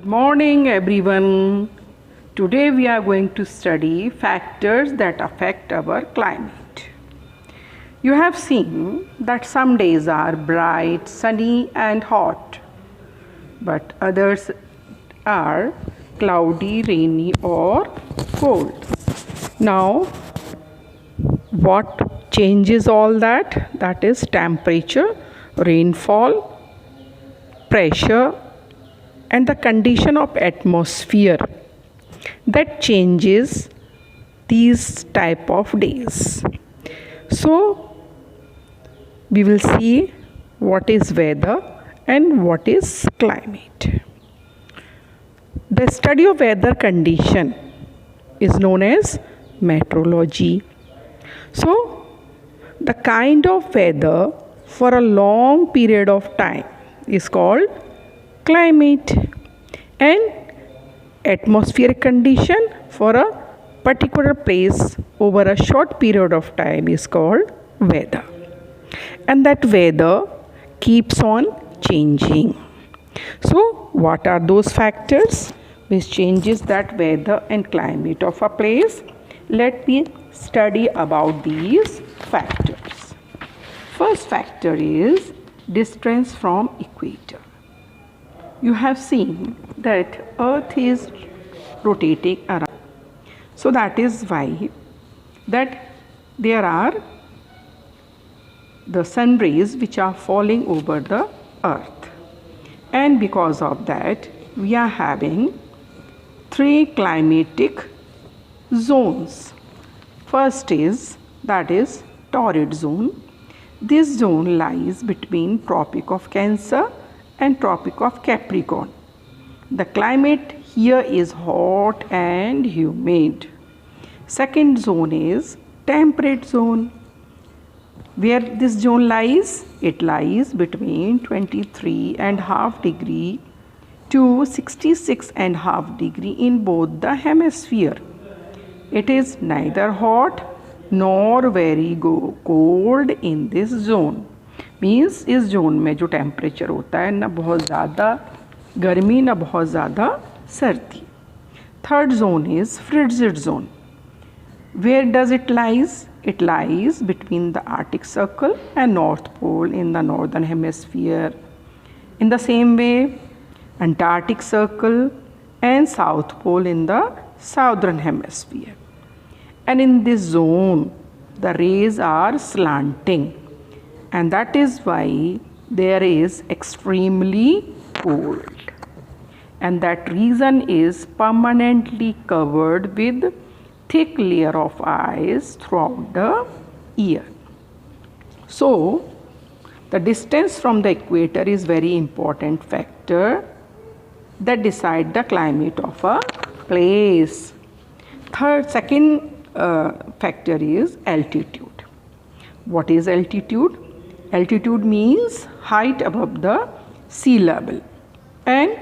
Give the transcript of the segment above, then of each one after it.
Morning everyone. Today we are going to study factors that affect our climate. You have seen that some days are bright, sunny and hot, but others are cloudy, rainy or cold. Now what changes all that? That is temperature, rainfall, pressure and the condition of atmosphere that changes these type of days. So we will see what is weather and what is climate. The study of weather condition is known as meteorology. So the kind of weather for a long period of time is called climate, and atmospheric condition for a particular place over a short period of time is called weather, and that weather keeps on changing. So what are those factors which changes that weather and climate of a place? Let me study about these factors. First factor is distance from equator. You have seen that earth is rotating around, so that is why that there are the sun rays which are falling over the earth, and because of that we are having three climatic zones. First is torrid zone. This zone lies between Tropic of Cancer and Tropic of Capricorn. The climate here is hot and humid. Second zone is temperate zone. Where this zone lies? It lies between 23.5 degree to 66.5 degree in both the hemisphere. It is neither hot nor very cold in this zone. Means इस zone में जो temperature होता है ना बहुत ज़्यादा गर्मी ना बहुत ज़्यादा सर्दी. Third zone is frigid zone. Where does it lies? It lies between the Arctic Circle and North Pole in the Northern Hemisphere. In the same way Antarctic Circle and South Pole in the Southern Hemisphere. And in this zone the rays are slanting, and that is why there is extremely cold, and that region is permanently covered with thick layer of ice throughout the year. So the distance from the equator is very important factor that decide the climate of a place. Second factor is altitude. What is altitude? Altitude means height above the sea level, and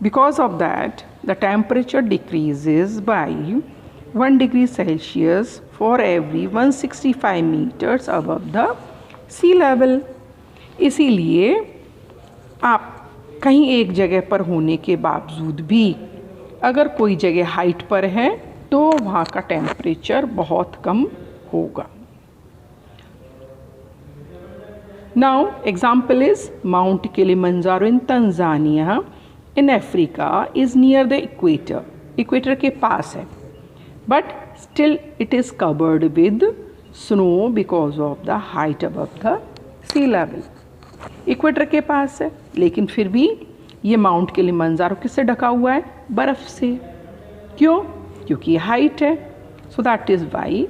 because of that the temperature decreases by 1 degree Celsius for every 165 meters above the sea level. इसीलिए आप कहीं एक जगह पर होने के बावजूद भी अगर कोई जगह हाइट पर है तो वहाँ का टेम्परेचर बहुत कम होगा. Now example is Mount Kilimanjaro in Tanzania in Africa is near the equator. Equator के पास है, but still it is covered with snow because of the height above the sea level. Equator के पास है लेकिन फिर भी ये माउंट किलिमंजारो किससे ढका हुआ है? बर्फ़ से. क्यों? क्योंकि हाइट है. So that is why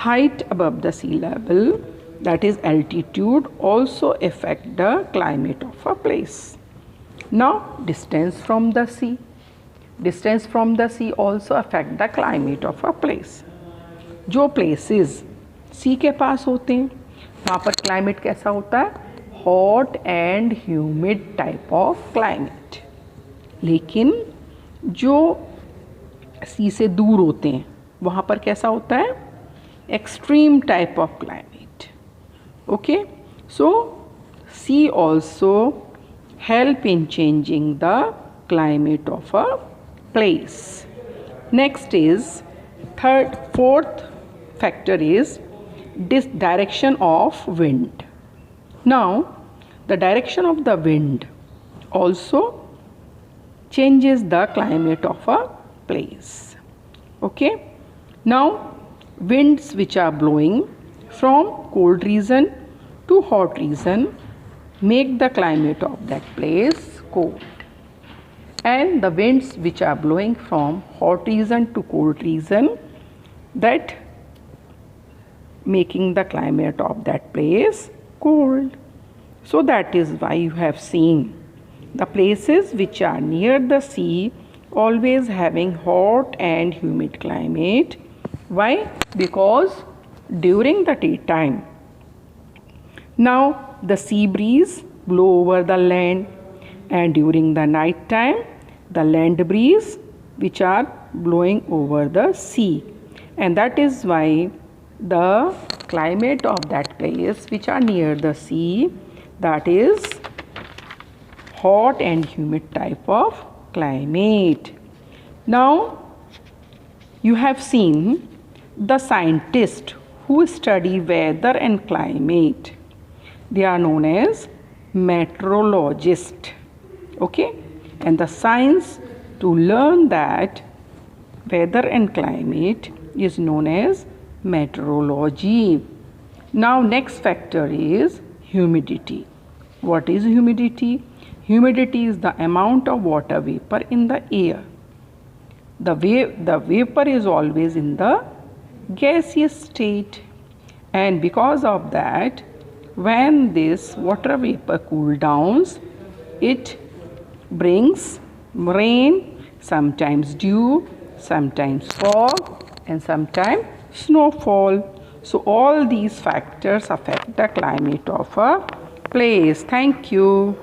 height above the sea level, that is altitude, also affect the climate of a place. Now distance from the sea. Distance from the sea also affect the climate of a place. जो places sea के पास होते हैं वहाँ पर climate कैसा होता है? Hot and humid type of climate. लेकिन जो sea से दूर होते हैं वहाँ पर कैसा होता है? Extreme type of climate. Okay, so sea also help in changing the climate of a place. Next is fourth factor is this direction of wind. Now the direction of the wind also changes the climate of a place. Okay. Now winds which are blowing from cold region to hot region make the climate of that place cold, and the winds which are blowing from hot region to cold region, that making the climate of that place cold. So that is why you have seen the places which are near the sea always having hot and humid climate. Why? Because during the daytime, now the sea breeze blow over the land, and during the night time the land breeze which are blowing over the sea, and that is why the climate of that place which are near the sea, that is hot and humid type of climate. Now you have seen the scientists who study weather and climate, they are known as meteorologists. Okay, and the science to learn that weather and climate is known as meteorology. Now next factor is humidity. What is humidity? Humidity is the amount of water vapor in the air. The vapor is always in the gaseous state, and because of that, when this water vapor cool downs, it brings rain, sometimes dew, sometimes fog, and sometimes snowfall. So all these factors affect the climate of a place. Thank you.